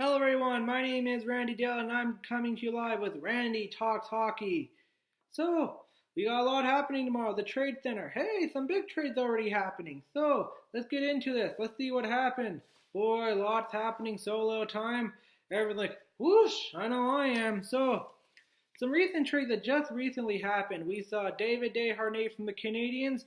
Hello everyone, my name is Randy Dale and I'm coming to you live with Randy Talks Hockey. So, we got a lot happening tomorrow. The Tradecenter. Hey, some big trades already happening. So, let's get into this. Let's see what happened. Boy, lots happening, so little time. Everyone's like, whoosh, I know I am. So, some recent trades that just recently happened. We saw David Desharnais from the Canadiens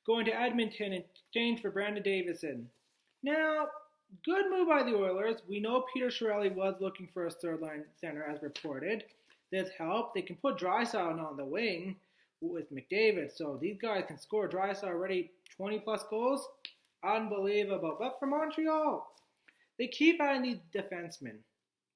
going to Edmonton in exchange for Brandon Davison. Now, good move by the Oilers. We know Peter Chiarelli was looking for a third line center as reported. This helped. They can put Draisaitl on the wing with McDavid. So these guys can score. Draisaitl already 20 plus goals. Unbelievable. But for Montreal, they keep adding these defensemen.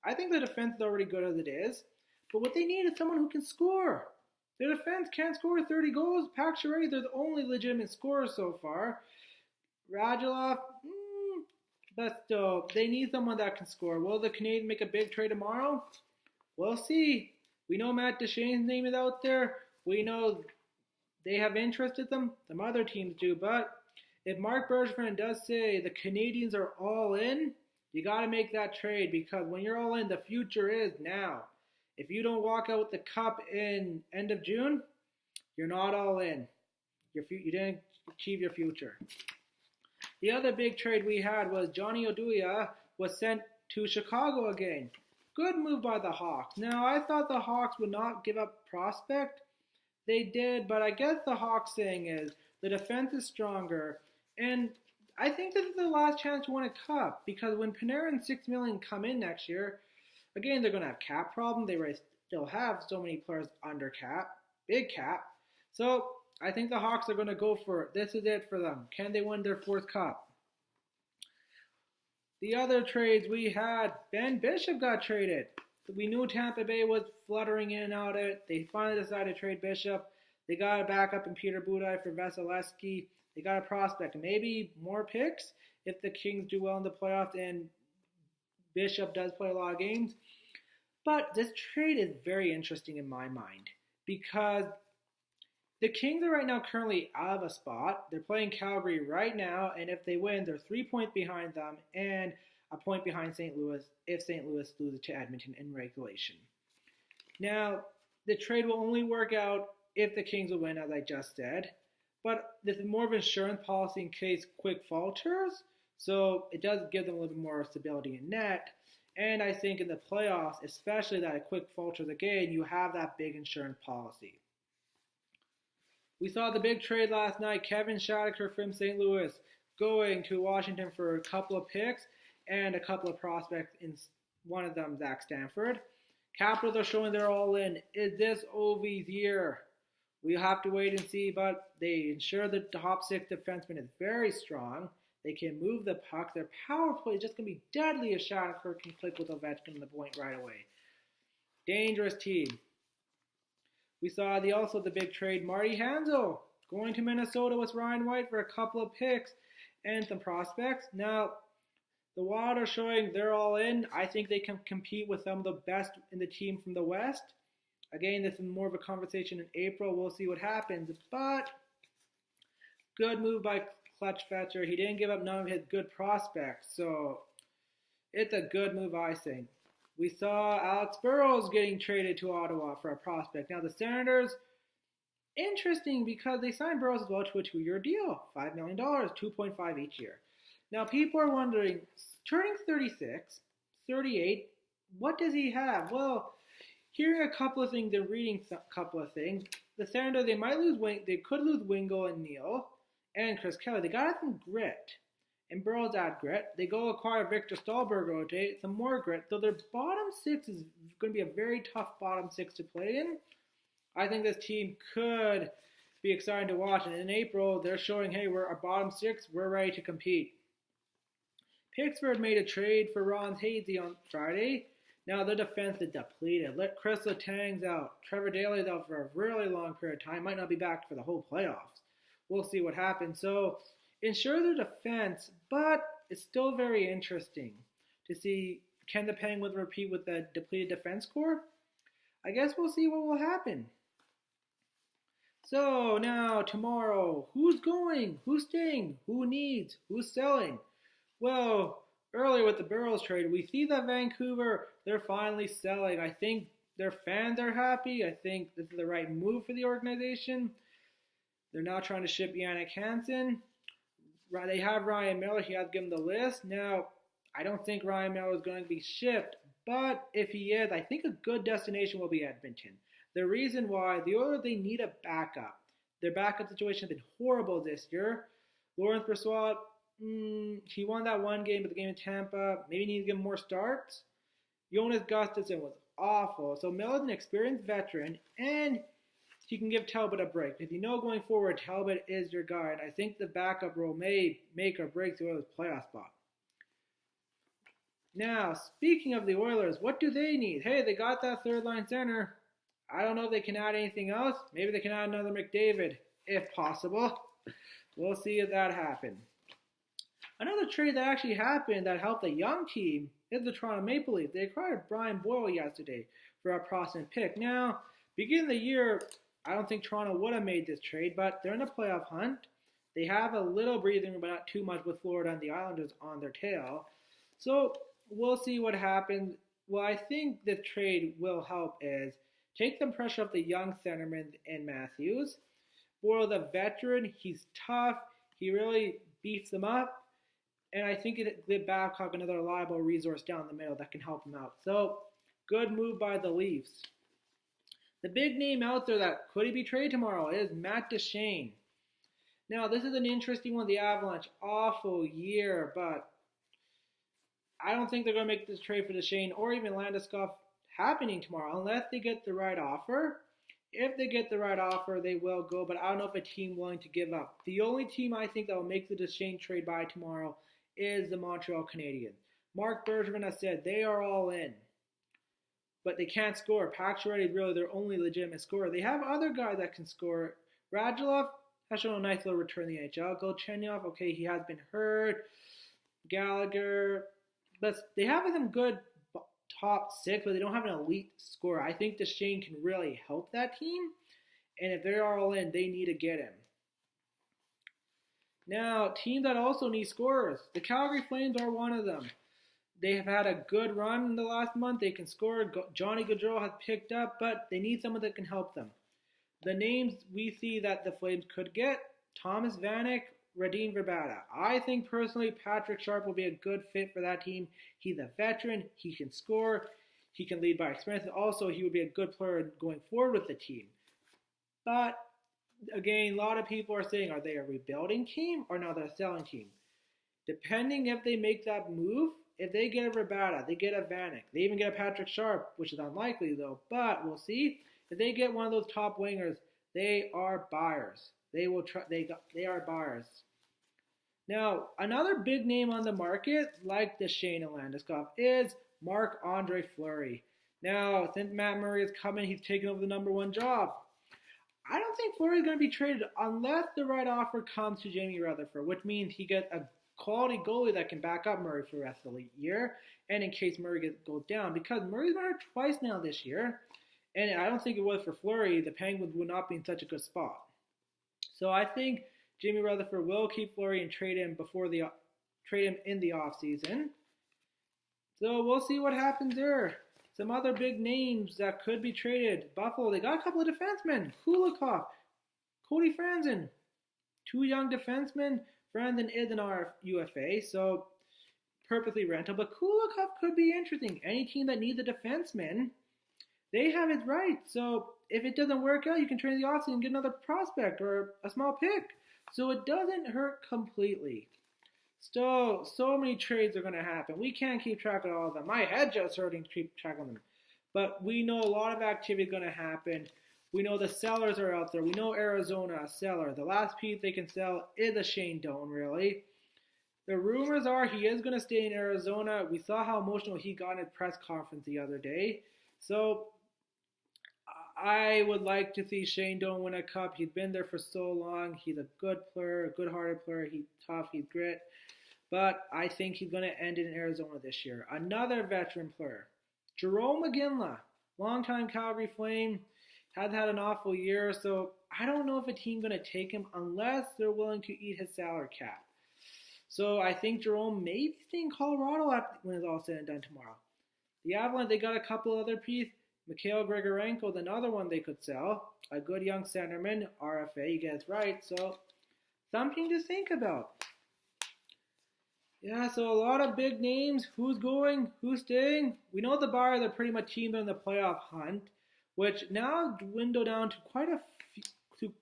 I think the defense is already good as it is. But what they need is someone who can score. Their defense can't score 30 goals. Chiarelli, they're the only legitimate scorers so far. Radulov, but still, they need someone that can score. Will the Canadiens make a big trade tomorrow? We'll see. We know Matt Duchene's name is out there. We know they have interest in them. Some other teams do. But if Marc Bergevin does say the Canadiens are all in, you got to make that trade because when you're all in, the future is now. If you don't walk out with the cup in end of June, you're not all in. You didn't achieve your future. The other big trade we had was Johnny Oduya was sent to Chicago again. Good move by the Hawks. Now, I thought the Hawks would not give up prospect. They did, but I guess the Hawks thing is the defense is stronger. And I think this is the last chance to win a cup because when Panarin and $6 million come in next year, again, they're going to have cap problem. They still have so many players under cap, big cap. So I think the Hawks are going to go for it. This is it for them. Can they win their fourth cup? The other trades we had, Ben Bishop got traded. We knew Tampa Bay was fluttering in and out of it. They finally decided to trade Bishop. They got a backup in Peter Budaj for Vasilevsky. They got a prospect. Maybe more picks if the Kings do well in the playoffs and Bishop does play a lot of games. But this trade is very interesting in my mind because the Kings are right now currently out of a spot. They're playing Calgary right now, and if they win, they're 3 points behind them and a point behind St. Louis if St. Louis loses to Edmonton in regulation. Now, the trade will only work out if the Kings will win, as I just said. But this is more of an insurance policy in case Quick falters, so it does give them a little bit more stability in net. And I think in the playoffs, especially that a Quick falters again, you have that big insurance policy. We saw the big trade last night. Kevin Shattucker from St. Louis going to Washington for a couple of picks and a couple of prospects, in one of them, Zach Stanford. Capitals are showing they're all in. Is this Ovi's year? We'll have to wait and see, but they ensure the top six defenseman is very strong. They can move the puck. Their power play is just going to be deadly if Shattucker can click with Ovechkin in the point right away. Dangerous team. We saw also the big trade, Marty Hanzal going to Minnesota with Ryan White for a couple of picks and some prospects. Now, the Wild are showing they're all in. I think they can compete with some of the best in the team from the West. Again, this is more of a conversation in April. We'll see what happens. But good move by Clutch Fetcher. He didn't give up none of his good prospects. So it's a good move, I think. We saw Alex Burrows getting traded to Ottawa for a prospect. Now the Senators, interesting because they signed Burrows as well to a 2-year deal. $5 million, $2.5 each year. Now people are wondering, turning 36, 38, what does he have? Well, hearing a couple of things and reading a couple of things, the Senators, they could lose Wingo and Neal and Chris Kelly. They got to have some grit. And Burrows add grit. They go acquire Victor Stahlberg, rotate, some more grit. So their bottom six is going to be a very tough bottom six to play in. I think this team could be exciting to watch. And in April, they're showing, hey, we're our bottom six. We're ready to compete. Pittsburgh made a trade for Ron Hainsey on Friday. Now their defense is depleted. Let Chris Letang's out. Trevor Daley's out for a really long period of time. Might not be back for the whole playoffs. We'll see what happens. So ensure their defense, but it's still very interesting to see, can the Penguins repeat with the depleted defense core? I guess we'll see what will happen. So now tomorrow, who's going? Who's staying? Who needs? Who's selling? Well, earlier with the Burrows trade, we see that Vancouver, they're finally selling. I think their fans are happy. I think this is the right move for the organization. They're not trying to ship Yannick Hansen. They have Ryan Miller. He has given the list. Now, I don't think Ryan Miller is going to be shipped, but if he is, I think a good destination will be Edmonton. The reason why, the Oilers, they need a backup. Their backup situation has been horrible this year. Lawrence Brossoit, he won that one game, but the game in Tampa, maybe need to give him more starts. Jonas Gustafsson was awful. So Miller's an experienced veteran, and he can give Talbot a break. If you know going forward, Talbot is your guy, and I think the backup role may make or break the Oilers' playoff spot. Now, speaking of the Oilers, what do they need? Hey, they got that third-line center. I don't know if they can add anything else. Maybe they can add another McDavid, if possible. We'll see if that happens. Another trade that actually happened that helped a young team is the Toronto Maple Leafs. They acquired Brian Boyle yesterday for a prospect pick. Now, beginning of the year, I don't think Toronto would have made this trade, but they're in a playoff hunt. They have a little breathing room, but not too much with Florida and the Islanders on their tail. So we'll see what happens. What I think this trade will help is take some pressure off the young centerman in Matthews. Boyle's a veteran. He's tough. He really beefs them up. And I think it Babcock another reliable resource down the middle that can help him out. So, good move by the Leafs. The big name out there that could he be traded tomorrow is Matt Duchene. Now, this is an interesting one. The Avalanche, awful year, but I don't think they're going to make this trade for Duchene or even Landeskog happening tomorrow unless they get the right offer. If they get the right offer, they will go, but I don't know if a team willing to give up. The only team I think that will make the Duchene trade by tomorrow is the Montreal Canadiens. Mark Bergevin has said they are all in, but they can't score. Pacioretty is really their only legitimate scorer. They have other guys that can score. Radulov has shown a nice little return in the NHL. Galchenyuk, okay, he has been hurt. Gallagher, but they have some good top six, but they don't have an elite scorer. I think Duchene can really help that team, and if they're all in, they need to get him. Now, teams that also need scorers. The Calgary Flames are one of them. They have had a good run in the last month. They can score. Johnny Gaudreau has picked up, but they need someone that can help them. The names we see that the Flames could get, Thomas Vanek, Radim Vrbata. I think personally Patrick Sharp will be a good fit for that team. He's a veteran. He can score. He can lead by experience. Also, he would be a good player going forward with the team. But again, a lot of people are saying, are they a rebuilding team or now they're a selling team? Depending if they make that move, if they get a Vrbata, they get a Vanek, they even get a Patrick Sharp, which is unlikely though, but we'll see. If they get one of those top wingers, they are buyers. They are buyers. Now, another big name on the market, like Duchene and Landeskog, is Marc-Andre Fleury. Now, since Matt Murray is coming, he's taking over the number one job. I don't think Fleury is going to be traded unless the right offer comes to Jamie Rutherford, which means he gets a quality goalie that can back up Murray for the rest of the year, and in case Murray goes down, because Murray's been hurt twice now this year, and I don't think it was for Fleury, the Penguins would not be in such a good spot. So I think Jamie Rutherford will keep Fleury and trade him in the offseason. So we'll see what happens there. Some other big names that could be traded. Buffalo, they got a couple of defensemen. Kulikov, Cody Franzen. Two young defensemen. Franzen is an UFA, so perfectly rental. But Kulikov could be interesting. Any team that needs a defenseman, they have it right. So if it doesn't work out, you can trade the offseason and get another prospect or a small pick. So it doesn't hurt completely. So many trades are going to happen. We can't keep track of all of them. My head just hurting to keep track of them. But we know a lot of activity is going to happen. We know the sellers are out there. We know Arizona, a seller. The last piece they can sell is a Shane Doan, really. The rumors are he is going to stay in Arizona. We saw how emotional he got in his press conference the other day. So I would like to see Shane Doan win a cup. He's been there for so long. He's a good player, a good-hearted player. He's tough, he's grit. But I think he's going to end it in Arizona this year. Another veteran player, Jerome McGinley, longtime Calgary Flame, has had an awful year. So I don't know if a team's going to take him unless they're willing to eat his salary cap. So I think Jerome may be staying in Colorado when it's all said and done tomorrow. The Avalanche, they got a couple other pieces. Mikhail Grigorenko, another one they could sell. A good young centerman, RFA, you guys right. So something to think about. Yeah, so a lot of big names. Who's going? Who's staying? We know the Bars are pretty much teamed in the playoff hunt, which now dwindled down to to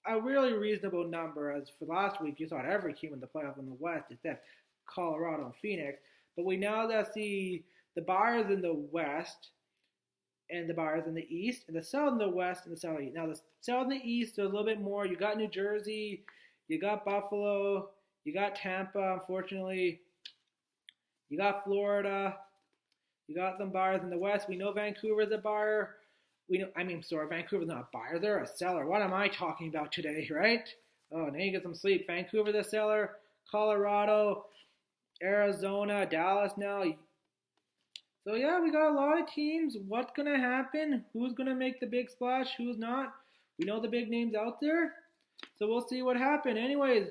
a really reasonable number. As for last week, you saw every team in the playoff in the West except Colorado and Phoenix. But we now see the Bars in the West and the Bars in the East, and the South in the West and the South East. Now the South and the East are a little bit more. You got New Jersey, you got Buffalo. You got Tampa, unfortunately. You got Florida. You got some buyers in the West. We know Vancouver's a buyer. Vancouver's not a buyer. They're a seller. What am I talking about today, right? Oh, now you get some sleep. Vancouver's a seller. Colorado, Arizona, Dallas now. So, yeah, we got a lot of teams. What's going to happen? Who's going to make the big splash? Who's not? We know the big names out there. So, we'll see what happens. Anyways,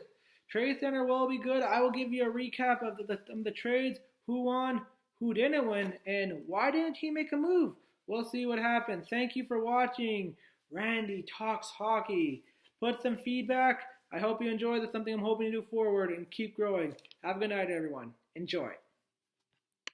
Tradecenter will be good. I will give you a recap of the trades, who won, who didn't win, and why didn't he make a move. We'll see what happens. Thank you for watching. Randy Talks Hockey. Put some feedback. I hope you enjoy this. Something I'm hoping to do forward and keep growing. Have a good night, everyone. Enjoy.